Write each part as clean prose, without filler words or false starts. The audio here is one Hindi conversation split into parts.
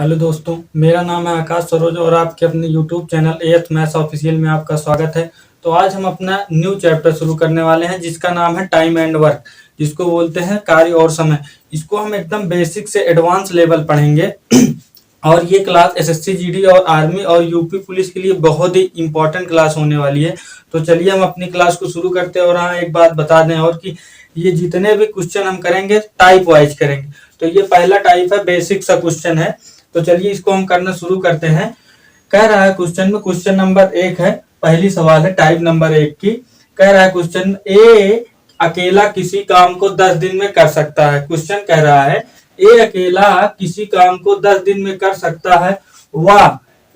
हेलो दोस्तों, मेरा नाम है आकाश सरोज और आपके अपने यूट्यूब चैनल एथ मैथ्स ऑफिशियल में आपका स्वागत है। तो आज हम अपना न्यू चैप्टर शुरू करने वाले हैं जिसका नाम है टाइम एंड वर्क, जिसको बोलते हैं कार्य और समय। इसको हम एकदम बेसिक से एडवांस लेवल पढ़ेंगे और ये क्लास एसएससी जीडी और आर्मी और यूपी पुलिस के लिए बहुत ही इंपॉर्टेंट क्लास होने वाली है। तो चलिए हम अपनी क्लास को शुरू करते हैं। और हाँ, एक बात बता दें और कि ये जितने भी क्वेश्चन हम करेंगे टाइप वाइज करेंगे। तो ये पहला टाइप है, बेसिक सा क्वेश्चन है। तो चलिए इसको हम करना शुरू करते हैं। कह रहा है क्वेश्चन में, क्वेश्चन नंबर 1 है, पहली सवाल है टाइप नंबर 1 की। कह रहा है क्वेश्चन, ए अकेला किसी काम को 10 दिन में कर सकता है। क्वेश्चन कह रहा है ए अकेला किसी काम को 10 दिन में कर सकता है, वाह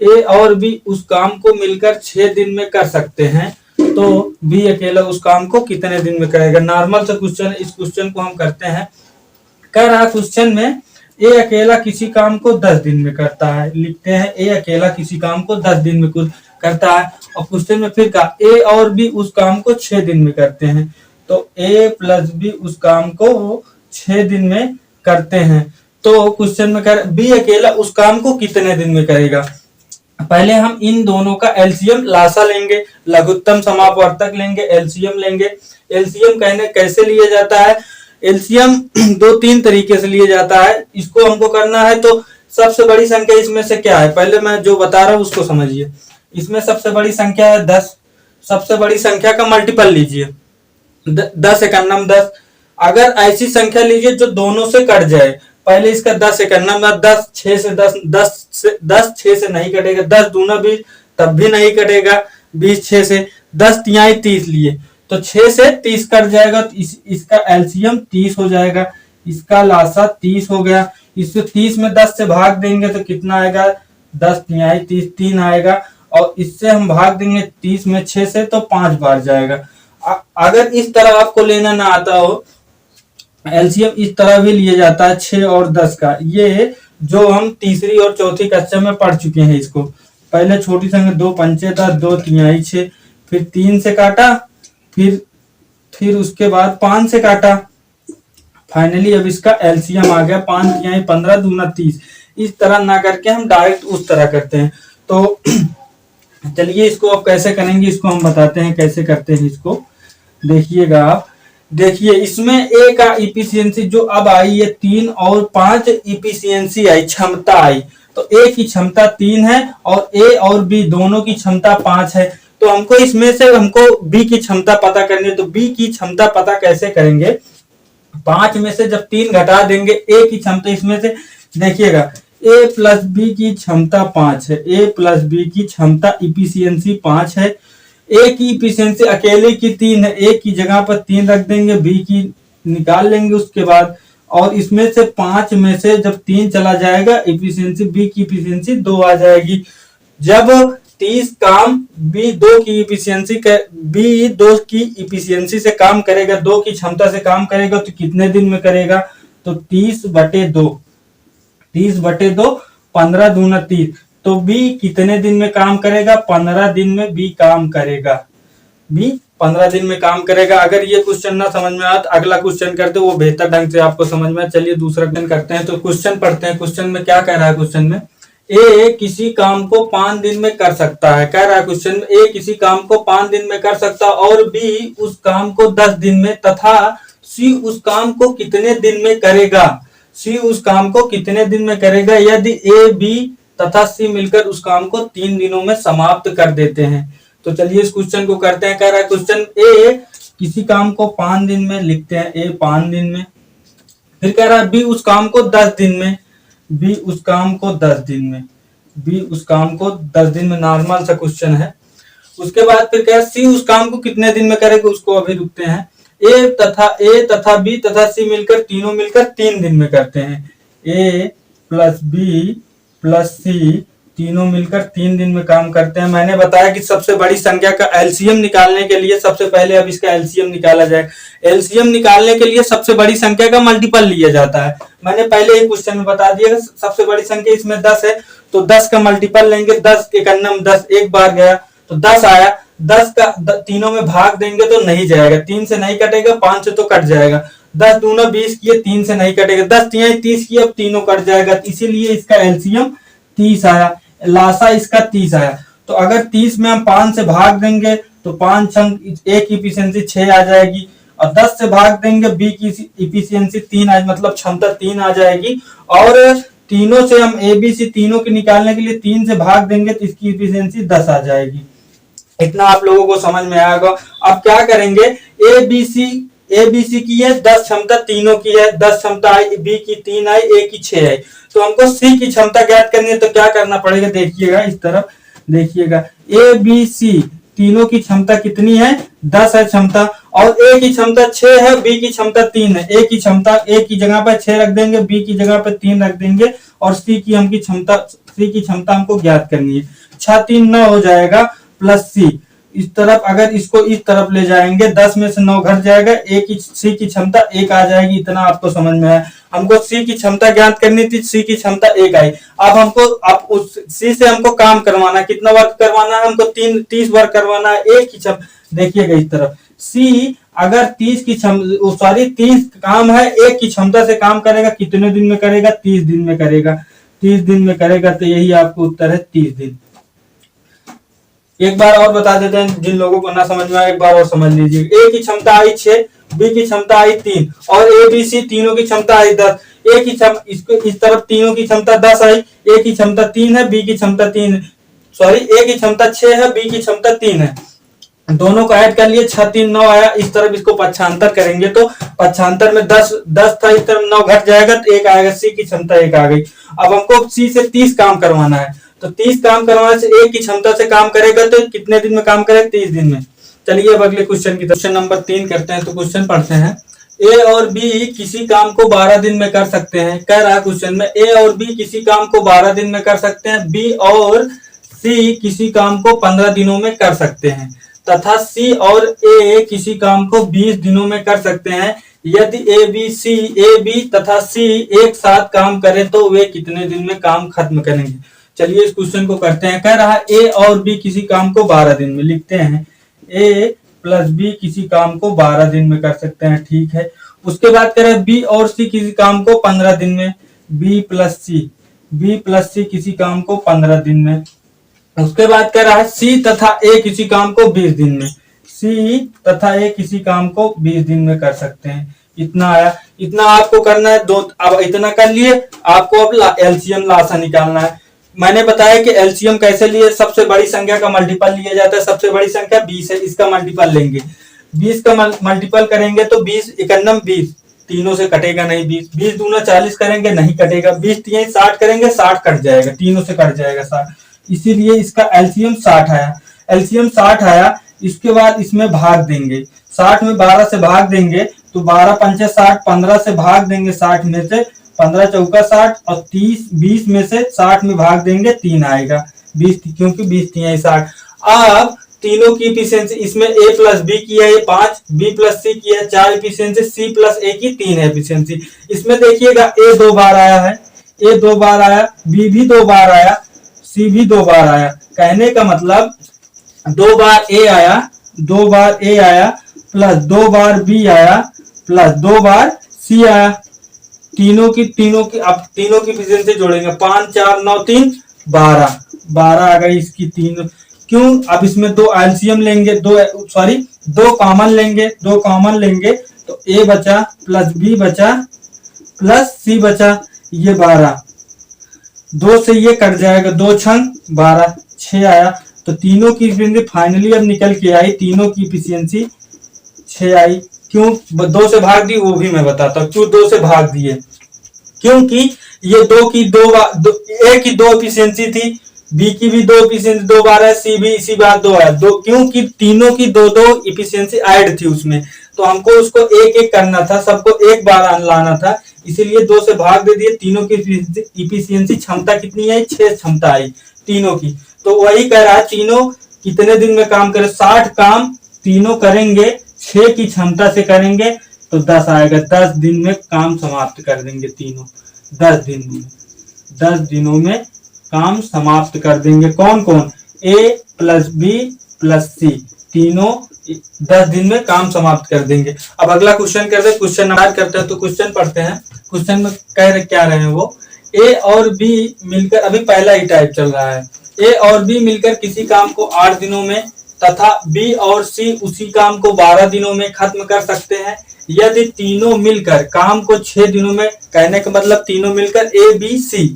ए और बी उस काम को मिलकर 6 दिन में कर सकते हैं, तो बी अकेला उस काम को कितने दिन में करेगा। नॉर्मल सा क्वेश्चन है, इस क्वेश्चन को हम करते हैं। कह रहा है क्वेश्चन में ए अकेला किसी काम को 10 दिन में करता है। लिखते हैं ए अकेला किसी काम को 10 दिन में करता है। और क्वेश्चन में फिर कहा ए और बी उस काम को 6 दिन में करते हैं, तो ए प्लस बी उस काम को 6 दिन में करते हैं। तो क्वेश्चन में कह बी अकेला उस काम को कितने दिन में करेगा। पहले हम इन दोनों का एलसीएम लासा लेंगे, लघुत्तम समापवर्तक लेंगे, एलसीएम लेंगे। एलसीएम कहने कैसे लिया जाता है, एलसीएम 2-3 तरीके से लिया जाता है। इसको हमको करना है तो सबसे बड़ी संख्या इसमें से क्या है, पहले मैं जो बता रहा हूं उसको समझिए। इसमें सबसे बड़ी संख्या है 10। सबसे बड़ी संख्या का मल्टीपल लीजिए, 10 एकन्नम 10। अगर ऐसी संख्या लीजिए जो दोनों से कट जाए, पहले इसका 10 एकन्नम 10, 6 से 10 6 से नहीं कटेगा, 10 दूना 20 तब भी नहीं कटेगा, 20 6 से 10 तिहाई 30 लिए तो 6 से 30 कट जाएगा, तो इसका एलसीएम 30 हो जाएगा, इसका लासा 30 हो गया। इसको 30 में 10 से भाग देंगे तो कितना आएगा, 10 तिहाई 30 3 आएगा। और इससे हम भाग देंगे 30 में 6 से तो 5 बार जाएगा। अगर इस तरह आपको लेना ना आता हो, एलसीएम इस तरह भी लिया जाता है 6 और 10 का। ये जो हम तीसरी और चौथी कक्षा में पढ़ चुके हैं। इसको पहले छोटी संख्या 2 पंचे 10, 2 तिहाई 6, फिर 3 से काटा, फिर उसके बाद 5 से काटा, फाइनली अब इसका एलसीएम आ गया 5 तिहाई 15 दूना 30। इस तरह ना करके हम डायरेक्ट उस तरह करते हैं। तो चलिए इसको अब कैसे करेंगे, इसको हम बताते हैं कैसे करते हैं। इसको देखिएगा आप, देखिए इसमें ए का इफिशियंसी जो अब आई है 3 और 5 इफिशियंसी आई, क्षमता आई। तो ए की क्षमता 3 है और ए और बी दोनों की क्षमता 5 है। तो हमको इसमें से हमको बी की क्षमता पता करनी है। तो बी की क्षमता पता कैसे करेंगे, 5 में से जब 3 घटा देंगे, ए की क्षमता इसमें से देखिएगा ए प्लस बी की क्षमता 5 है, ए प्लस बी की क्षमता इफिशियंसी 5 है। ए की इफिशियंसी अकेले की 3 है, ए की जगह पर 3 रख देंगे, बी की निकाल लेंगे उसके बाद। और इसमें से 5 में से जब 3 चला जाएगा, इफिशियंसी बी की इफिशियंसी 2 आ जाएगी। जब 30 काम बी 2 की इफिशियंसी से काम करेगा, 2 की क्षमता से काम करेगा, तो कितने दिन में करेगा, तो 30/2, 30/2 15 दूना 30। तो बी कितने दिन में काम करेगा, 15 दिन में बी काम करेगा, बी 15 दिन में काम करेगा। अगर ये क्वेश्चन ना समझ में आया तो अगला क्वेश्चन करते, वो बेहतर ढंग से आपको समझ में। चलिए दूसरा क्वेश्चन करते हैं। तो क्वेश्चन पढ़ते हैं। क्वेश्चन में क्या कह रहा है, क्वेश्चन में ए किसी काम को 5 दिन में कर सकता है। कह रहा है क्वेश्चन में ए किसी काम को 5 दिन में कर सकता है और बी उस काम को 10 दिन में, तथा सी उस काम को कितने दिन में करेगा। सी उस काम को कितने दिन में करेगा यदि ए बी तथा सी मिलकर उस काम को 3 दिनों में समाप्त कर देते हैं। तो चलिए इस क्वेश्चन को करते हैं। कह रहा है क्वेश्चन ए किसी काम को 5 दिन में, लिखते हैं ए 5 दिन में। फिर कह रहा है बी उस काम को 10 दिन में, बी उस काम को 10 दिन में, बी उस काम को 10 दिन में। नॉर्मल सा क्वेश्चन है। उसके बाद फिर कह सी उस काम को कितने दिन में करेगा, उसको अभी रुकते हैं। ए तथा बी तथा सी मिलकर, तीनों मिलकर 3 दिन में करते हैं। ए प्लस बी प्लस सी तीनों मिलकर 3 दिन में काम करते हैं। मैंने बताया कि सबसे बड़ी संख्या का एलसीएम निकालने के लिए सबसे पहले अब इसका एलसीएम निकाला जाए। एलसीएम निकालने के लिए सबसे बड़ी संख्या का मल्टीपल लिया जाता है। मैंने पहले ही क्वेश्चन में बता दिया, सबसे बड़ी संख्या इसमें 10 है तो 10 का मल्टीपल लेंगे, 10 एकन्नम 10, एक बार गया तो 10 आया। 10 का तीनों में भाग देंगे तो नहीं जाएगा, 3 से नहीं कटेगा, 5 से तो कट जाएगा, 10 दूना 20 किए, 3 से नहीं कटेगा, 10 तिहाई 30 किए, अब तीनों कट जाएगा, इसीलिए इसका एलसीएम 30 आया, लासा इसका 30 आया। तो अगर 30 में हम 5 से भाग देंगे तो 5 छंग ए की इफिशियंसी 6 आ जाएगी, और 10 से भाग देंगे बी की इफिशियंसी 3 आ, मतलब क्षमता 3 आ जाएगी, और तीनों से हम ए बी सी तीनों के निकालने के लिए 3 से भाग देंगे तो इसकी इफिशियंसी 10 आ जाएगी। इतना आप लोगों को समझ में आएगा। अब क्या करेंगे, ए बी सी की है 10 क्षमता, तीनों की है 10 क्षमता आई, बी की 3 आई, ए की 6 आई, तो हमको सी की क्षमता ज्ञात करनी है। तो क्या करना पड़ेगा, देखिएगा इस तरफ, देखिएगा ए बी सी तीनों की क्षमता कितनी है, 10 है क्षमता, और ए की क्षमता 6 है, बी की क्षमता 3 है। ए की क्षमता ए की जगह पर 6 रख देंगे, बी की जगह पर 3 रख देंगे, और सी की क्षमता हमको ज्ञात करनी है। 6 3 9 हो जाएगा, प्लस सी इस तरफ, अगर इसको इस तरफ ले जाएंगे 10 में से 9 घट जाएगा, सी की क्षमता 1 आ जाएगी। इतना आपको समझ में आया। हमको सी की क्षमता ज्ञात करनी थी, सी की क्षमता 1 आई। अब उस सी से हमको काम करवाना, कितना वर्क करवाना है हमको, 30 वर्क करवाना है। एक की क्षमता देखिएगा इस तरफ, सी अगर 30 काम है, एक की क्षमता से काम करेगा, कितने दिन में करेगा, 30 दिन में करेगा। 30 दिन में करेगा, तो यही आपको उत्तर है 30 दिन। एक बार और बता देते हैं, जिन लोगों को ना समझ में आए एक बार और समझ लीजिए। ए की क्षमता आई 6, बी की क्षमता आई 3, और ए बी सी तीनों की क्षमता आई 10। ए की इसको इस तरफ तीनों की क्षमता 10 आई, ए की क्षमता 3 है, बी की क्षमता 3 है, सॉरी ए की क्षमता 6 है, बी की क्षमता 3 है। दोनों को ऐड कर लिए, 6 3 9 आया। इस तरफ इसको पक्षांतर करेंगे तो पक्षांतर में 10 था, इस तरफ 9 घट जाएगा तो 1 आएगा, सी की क्षमता 1 आ गई। अब हमको सी से 30 काम करवाना है, तो 30 काम करवाने से ए की क्षमता से काम करेगा तो कितने दिन में काम करेगा, 30 दिन में। चलिए अब अगले क्वेश्चन की, क्वेश्चन नंबर 3 करते हैं। तो क्वेश्चन पढ़ते हैं, ए और बी किसी काम को 12 दिन में कर सकते हैं। कह रहा है क्वेश्चन में, ए और बी किसी काम को 12 दिन में कर सकते हैं, बी और सी किसी काम को 15 दिनों में कर सकते हैं, तथा सी और ए किसी काम को 20 दिनों में कर सकते हैं। यदि ए बी तथा सी एक साथ काम करें तो वे कितने दिन में काम खत्म करेंगे। चलिए इस क्वेश्चन को करते हैं। कह रहा है ए और बी किसी काम को 12 दिन में, लिखते हैं ए प्लस बी किसी काम को 12 दिन में कर सकते हैं, ठीक है। उसके बाद कह रहा है बी और सी किसी काम को 15 दिन में, बी प्लस सी किसी काम को 15 दिन में। उसके बाद कह रहा है सी तथा ए किसी काम को 20 दिन में, सी तथा ए किसी काम को 20 दिन में कर सकते हैं। इतना आया, इतना आपको करना है। अब इतना कर लिए, आपको अब एलसीएम लासा निकालना है। मैंने बताया कि एलसीएम कैसे लिए, सबसे बड़ी संख्या का मल्टीपल लिया जाता है। सबसे बड़ी संख्या 20 है, इसका मल्टीपल लेंगे, 20 का मल्टीपल करेंगे तो 20 51 20, तीनों से कटेगा नहीं 20, 20 दूना 40 करेंगे नहीं कटेगा, 20 तिहाई 60 करेंगे 60 कट जाएगा, तीनों से कट जाएगा 60, इसीलिए इसका एलसीएम 60 आया। एलसीएम 60 आया। इसके बाद इसमें भाग देंगे, 60 में 12 से भाग देंगे तो 12 पंचे 60, 15 से भाग देंगे 60 में से, 15 चौका 60, और 20 में से 60 में भाग देंगे 3 आएगा, 20 क्योंकि 20 तिहाई 60। अब तीनों की इफिशियंसी, इसमें ए प्लस बी की है 5, बी प्लस सी की है 4 इफिशियंसी, सी प्लस ए की 3 है इफिशियंसी। इसमें देखिएगा ए 2 बार आया है, ए 2 बार आया, बी भी 2 बार आया, सी भी 2 बार आया। कहने का मतलब 2 बार ए आया, 2 बार ए आया, प्लस 2 बार बी आया, प्लस 2 बार सी आया। तीनों की अब तीनों की इफिशियंसी जोड़ेंगे, 5 4 9 3 12 आ गई इसकी तीनों। क्यों, अब इसमें 2 एलसीएम लेंगे, 2 कॉमन लेंगे तो ए बचा प्लस बी बचा प्लस सी बचा, ये 12, 2 से ये कट जाएगा, 2 छंग 12, 6 आया। तो तीनों की इफिशियंसी फाइनली अब निकल के आई, तीनों की इफिशियंसी 6 आई। क्यों 2 से भाग दी वो भी मैं बताता हूँ, क्यों 2 से भाग दिए, क्योंकि ये ए की 2 इफिशियंसी थी, बी की भी 2 इफिशियंसी 2 बार है, सी भी इसी बार 2 है, क्योंकि तीनों की 2 इफिशियंसी ऐड थी उसमें, तो हमको उसको एक एक करना था, सबको एक बार लाना था, इसीलिए 2 से भाग दे दिए। तीनों की इफिशियंसी क्षमता कितनी आई, 6 क्षमता आई तीनों की। तो वही कह रहा है तीनों कितने दिन में काम करे, 60 काम तीनों करेंगे, 6 की क्षमता से करेंगे तो 10 आएगा, 10 दिन में काम समाप्त कर देंगे तीनों, 10 दिनों में काम समाप्त कर देंगे। कौन कौन, ए प्लस बी प्लस सी, तीनों 10 दिन में काम समाप्त कर देंगे। अब अगला क्वेश्चन करते हैं, क्वेश्चन नंबर करते हैं। तो क्वेश्चन पढ़ते हैं। क्वेश्चन में कह रहे क्या रहे हैं वो, ए और बी मिलकर, अभी पहला ही टाइप चल रहा है, ए और बी मिलकर किसी काम को 8 दिनों में तथा बी और सी उसी काम को 12 दिनों में खत्म कर सकते हैं। यदि तीनों मिलकर काम को 6 दिनों में, कहने का मतलब तीनों मिलकर ए बी सी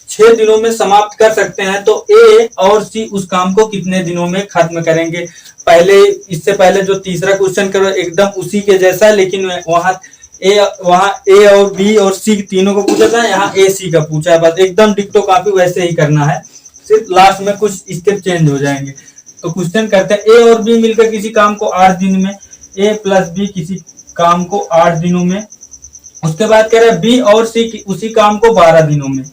6 दिनों में समाप्त कर सकते हैं, तो ए और सी उस काम को कितने दिनों में खत्म करेंगे। पहले, इससे पहले जो तीसरा क्वेश्चन करो एकदम उसी के जैसा है, लेकिन वहां ए और बी और सी तीनों को पूछा था, यहाँ ए सी का पूछा है। बस एकदम डिक्टो कॉपी वैसे ही करना है, सिर्फ लास्ट में कुछ स्टेप चेंज हो जाएंगे। तो क्वेश्चन करते हैं, ए और बी मिलकर किसी काम को 8 दिन में, ए प्लस बी किसी काम को 8 दिनों में। उसके बाद कह रहे हैं बी और सी उसी काम को 12 दिनों में।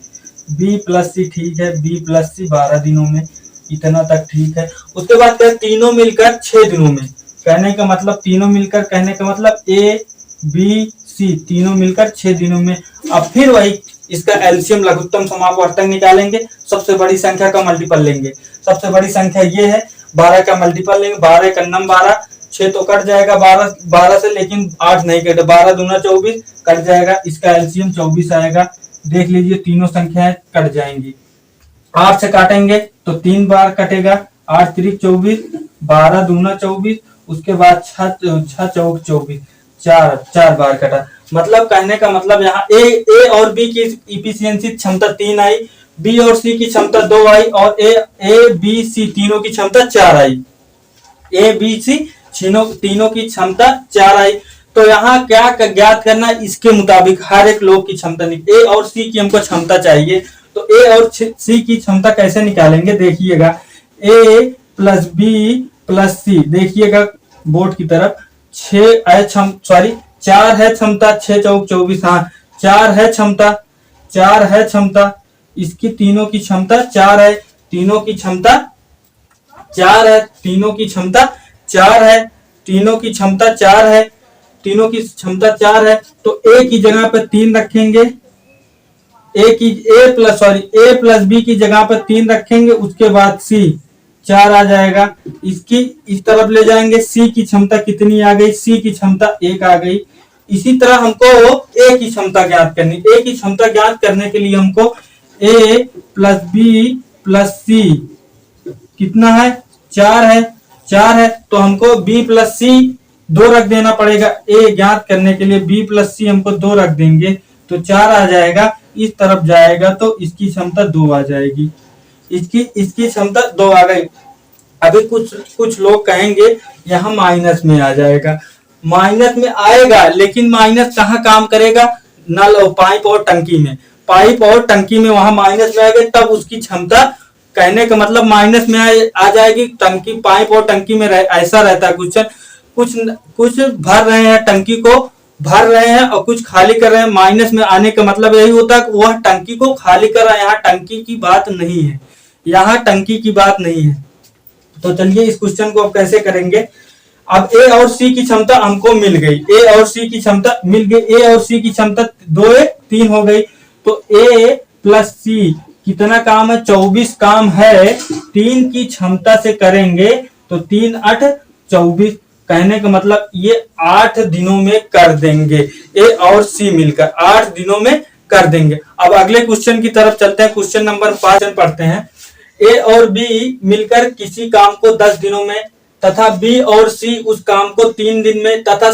बी प्लस सी ठीक है, बी प्लस सी 12 दिनों में, इतना तक ठीक है। उसके बाद कह तीनों मिलकर 6 दिनों में, कहने का मतलब तीनों मिलकर, कहने का मतलब ए बी सी तीनों मिलकर 6 दिनों में। अब फिर वही इसका एलसीएम लघुत्तम समापवर्तक निकालेंगे, सबसे बड़ी संख्या का मल्टीपल लेंगे। सबसे बड़ी संख्या ये है, 12 का मल्टीपल लेंगे, 12 का नम 12, 6 तो कट जाएगा 12 से, लेकिन 8 नहीं कटे, 12 दूना 24 कट जाएगा, इसका एलसीएम 24 आएगा। देख लीजिए तीनों संख्याएं कट जाएंगी। 8 से काटेंगे तो 3 बार कटेगा, 8 त्रिक 24, 12 दूना 24, उसके बाद 6 चौक 24, 4 बार कटा। मतलब कहने का मतलब यहाँ ए और बी की इफिशियंसी क्षमता 3 आई, बी और सी की क्षमता 2 आई, और ए बी सी तीनों की क्षमता 4 आई। ए बी सी तीनों की क्षमता 4 आई। तो यहाँ क्या ज्ञात करना, इसके मुताबिक हर एक लोग की क्षमता, ए और सी की हमको क्षमता चाहिए। तो ए और सी की क्षमता कैसे निकालेंगे, देखिएगा, ए प्लस बी प्लस सी, देखिएगा बोर्ड की तरफ, 4 है क्षमता, 6 चौक 24, हाँ 4 है क्षमता, इसकी तीनों की क्षमता 4 है, तीनों की क्षमता 4 है, तीनों की क्षमता 4 है, तीनों की क्षमता 4 है, तीनों की क्षमता 4 है। तो ए की जगह पर 3 रखेंगे, ए प्लस बी की जगह पर 3 रखेंगे, उसके बाद सी 4 आ जाएगा, इसकी इस तरफ ले जाएंगे, सी की क्षमता कितनी आ गई, सी की क्षमता 1 आ गई। इसी तरह हमको ए की क्षमता ज्ञात करनी, ए की क्षमता ज्ञात करने के लिए हमको ए प्लस बी प्लस सी कितना है, 4 है, तो हमको बी प्लस सी 2 रख देना पड़ेगा। ए ज्ञात करने के लिए बी प्लस सी हमको 2 रख देंगे तो 4 आ जाएगा, इस तरफ जाएगा तो इसकी क्षमता 2 आ जाएगी, इसकी क्षमता 2 आ गई। अभी कुछ लोग कहेंगे यहाँ माइनस में आ जाएगा, माइनस में आएगा, लेकिन माइनस कहाँ काम करेगा, नल और पाइप और टंकी में, वहां माइनस में आएगा, तब उसकी क्षमता, कहने का मतलब माइनस में आ जाएगी। टंकी, पाइप और टंकी में ऐसा रहता है, कुछ भर रहे हैं, टंकी को भर रहे हैं और कुछ खाली कर रहे हैं। माइनस में आने का मतलब यही होता है कि वह टंकी को खाली कर रहा है, यहाँ टंकी की बात नहीं है, यहाँ टंकी की बात नहीं है। तो चलिए इस क्वेश्चन को अब कैसे करेंगे। अब ए और सी की क्षमता हमको मिल गई, ए और सी की क्षमता 2 3 हो गई। तो ए प्लस सी कितना काम है, 24 काम है, 3 की क्षमता से करेंगे तो 3 8 24, कहने का मतलब ये 8 दिनों में कर देंगे, ए और सी मिलकर 8 दिनों में कर देंगे। अब अगले क्वेश्चन की तरफ चलते हैं, क्वेश्चन नंबर 5 पढ़ते हैं। ए और बी मिलकर किसी काम को 10 दिनों में तथा बी और सी उस काम को 3 दिन में तथा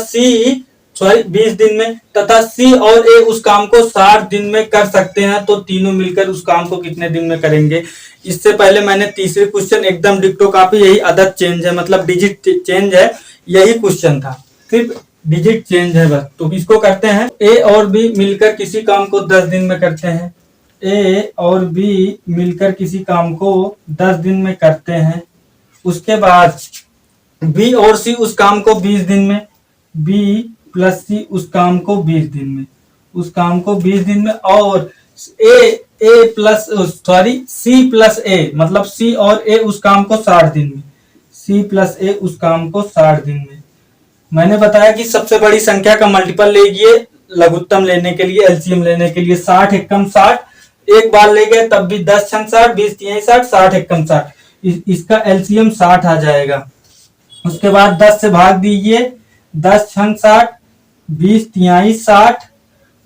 20 दिन में तथा सी और ए उस काम को 60 दिन में कर सकते हैं, तो तीनों मिलकर उस काम को कितने दिन में करेंगे। इससे पहले मैंने तीसरे क्वेश्चन एकदम डिक्टो कॉपी, यही अदद चेंज है, मतलब डिजिट चेंज है, यही क्वेश्चन था, सिर्फ डिजिट चेंज है बस। तो इसको करते हैं, ए और बी मिलकर किसी काम को 10 दिन में करते हैं, ए और बी मिलकर किसी काम को 10 दिन में करते हैं। उसके बाद बी और सी उस काम को 20 दिन में, बी प्लस सी उस काम को 20 दिन में, और सी प्लस ए, मतलब सी और ए उस काम को 60 दिन में, मैंने बताया कि सबसे बड़ी संख्या का मल्टीपल लीजिए लघुत्तम लेने के लिए, एलसीएम लेने के लिए। 60 एकम 60 एक बार ले गए तब भी 10 छंग 60, 20 3 60, 60 एकम 60, इसका एलसीएम 60 आ जाएगा। उसके बाद 10 से भाग दीजिए, 10 छंग 60, 20 तिहाई 60।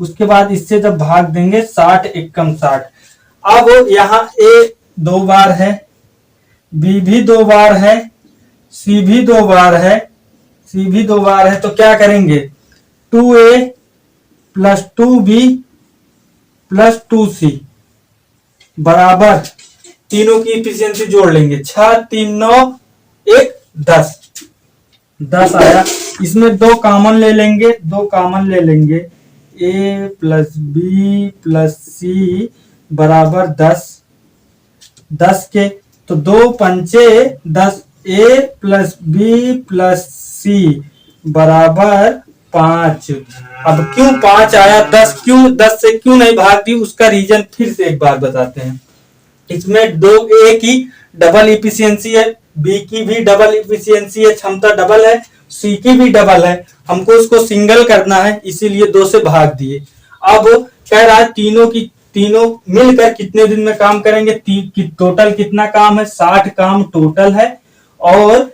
उसके बाद इससे जब भाग देंगे 60 एकम 60। अब यहाँ ए 2 बार है, बी भी 2 बार है, सी भी 2 बार है, सी भी 2 बार है, तो क्या करेंगे 2a plus 2b plus 2c बराबर तीनों की इफिशियंसी जोड़ लेंगे। 6 3 9 1 10, 10 आया। इसमें 2 कॉमन ले लेंगे, 2 कॉमन ले लेंगे, a प्लस बी प्लस सी बराबर 10, 10 के तो 2 पंचे 10, a प्लस बी प्लस सी बराबर 5। अब क्यों 5 आया, 10 क्यों, 10 से क्यों नहीं भाग दी, उसका रीजन फिर से एक बार बताते हैं। इसमें 2a की डबल इफिशियंसी है, b की भी डबल इफिशियंसी है, क्षमता डबल है, c की भी डबल है, हमको इसको सिंगल करना है, इसीलिए 2 से भाग दिए। अब कह रहा है तीनों मिलकर कितने दिन में काम करेंगे, टोटल कितना काम है, 60 काम टोटल है, और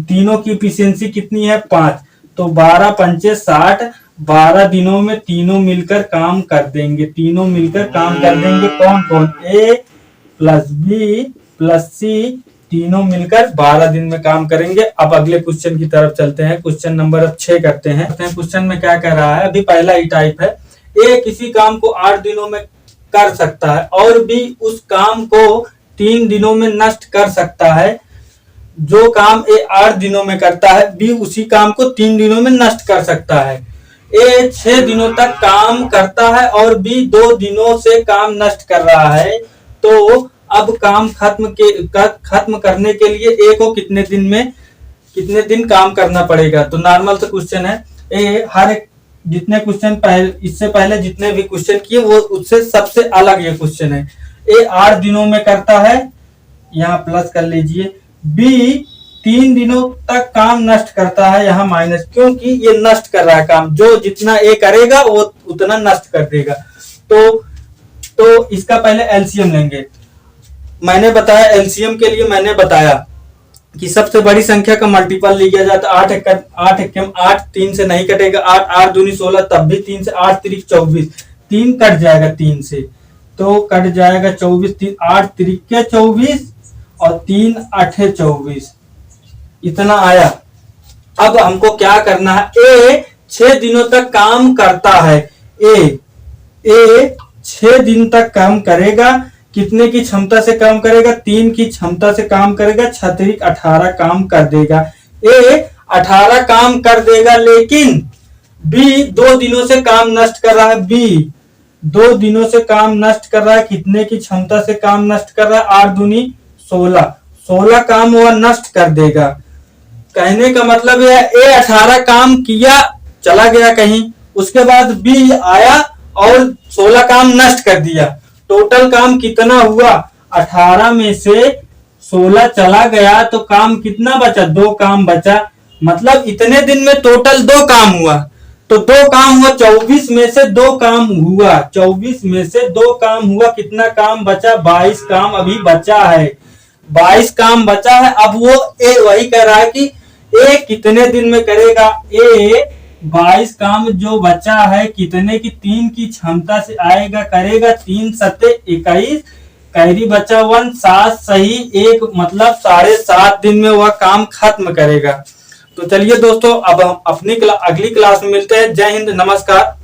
तीनों की इफिशियंसी कितनी है 5, तो 12 पंचे 60, 12 दिनों में तीनों मिलकर काम कर देंगे, तीनों मिलकर काम कर देंगे। कौन कौन, ए प्लस बी प्लस सी, तीनों मिलकर 12 दिन में काम करेंगे। अब अगले क्वेश्चन की तरफ चलते हैं, क्वेश्चन नंबर 6 करते हैं। क्वेश्चन में क्या कह रहा है, अभी पहला ही टाइप है, ए किसी काम को 8 दिनों में कर सकता है और बी उस काम को 3 दिनों में नष्ट कर सकता है। जो काम ए 8 दिनों में करता है, बी उसी काम को 3 दिनों में नष्ट कर सकता है। ए 6 दिनों तक काम करता है और बी 2 दिनों से काम नष्ट कर रहा है, तो अब काम खत्म करने के लिए ए को कितने दिन काम करना पड़ेगा। तो नॉर्मल सा क्वेश्चन है, ए हर एक जितने क्वेश्चन इससे पहले जितने भी क्वेश्चन किए वो उससे सबसे अलग ये क्वेश्चन है। ए 8 दिनों में करता है, यहाँ प्लस कर लीजिए, बी 3 दिनों तक काम नष्ट करता है, यहाँ माइनस, क्योंकि ये नष्ट कर रहा है काम, जो जितना ए करेगा वो उतना नष्ट कर देगा। तो इसका पहले एलसीएम लेंगे। मैंने बताया एलसीएम के लिए, मैंने बताया कि सबसे बड़ी संख्या का मल्टीपल लिया जाता है। 8 एकम 8, 3 से नहीं कटेगा, 8 8 दूनी 16, तब भी 3 से, 8 3 24, 3 कट जाएगा 3 से, तो कट जाएगा 24, 3 8 3 24 और 3 8 24, इतना आया। अब हमको क्या करना है, ए 6 दिनों तक काम करता है, ए 6 दिन तक काम करेगा, कितने की क्षमता से काम करेगा, 3 की क्षमता से काम करेगा, 6 18 काम कर देगा। ए 18 काम कर देगा, लेकिन बी 2 दिनों से काम नष्ट कर रहा है, बी 2 दिनों से काम नष्ट कर रहा है, कितने की क्षमता से काम नष्ट कर रहा है, 8 दूनी 16, 16 काम वह नष्ट कर देगा। कहने का मतलब है ए 18 काम किया, चला गया कहीं, उसके बाद बी आया और 16 काम नष्ट कर दिया, टोटल काम कितना हुआ, 18 में से 16 चला गया तो काम कितना बचा, 2 काम बचा, मतलब इतने दिन में टोटल 2 काम हुआ, तो 2 काम हुआ, 24 में से 2 काम हुआ, 24 में से 2 काम हुआ, कितना काम बचा, 22 काम अभी बचा है, 22 काम बचा है। अब वो ए वही कह रहा है कि ए कितने दिन में करेगा, ए 22 काम जो बचा है कितने की, 3 की क्षमता से आएगा, करेगा, 3 सत्ते 21, कैरी बचा 1, 7 सही 1, मतलब 7.5 दिन में वह काम खत्म करेगा। तो चलिए दोस्तों, अब हम अपनी अगली क्लास में मिलते हैं। जय हिंद, नमस्कार।